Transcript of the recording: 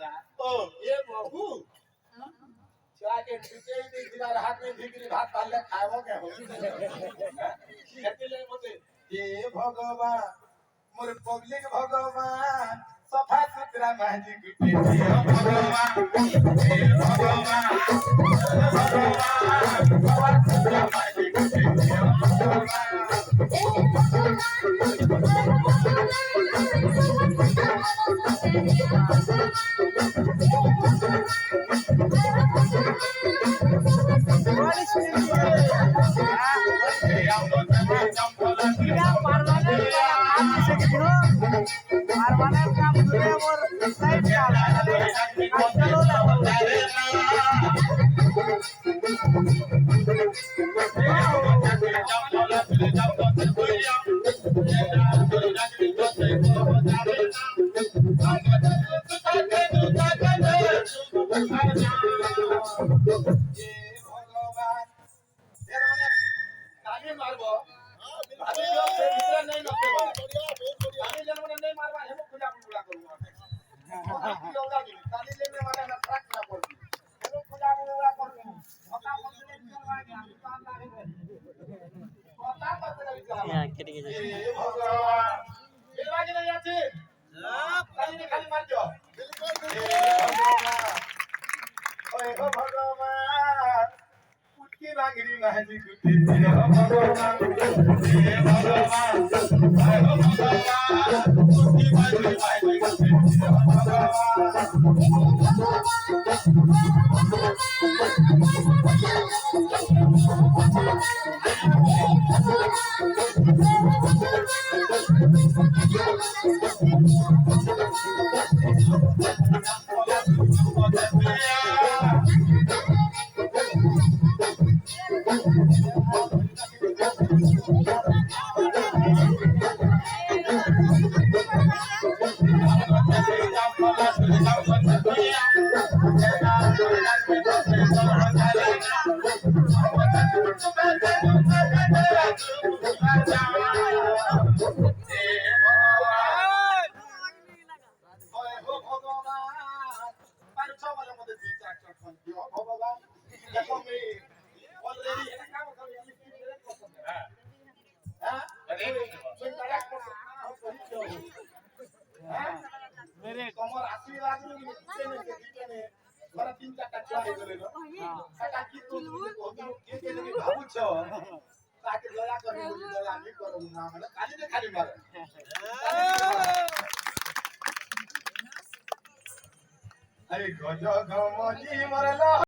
ओ ये बहु छुआ के टूटे दी दिवार हाथ में भिगरी भात पाले खाएबो के हो खेती ले बोते ये भगवान मोर पब्लिक भगवान सफा सुथरा माजी गुटे ये भगवान सफा सुथरा माजी गुटे ये परमानेंट काम करे और साइड बांगरी महाजी गुटे ये भगवान ये भगवान कुटी बांगरी महाजी गुटे ये मेरे कमर आशीर्वाद रो ने बड़ा तीन चार का हे गले न काका की तू के लगे भाबु छ ताके दया करू दया नहीं करू ना मतलब खाली ने खाली मारे अरे गज गमजी मरला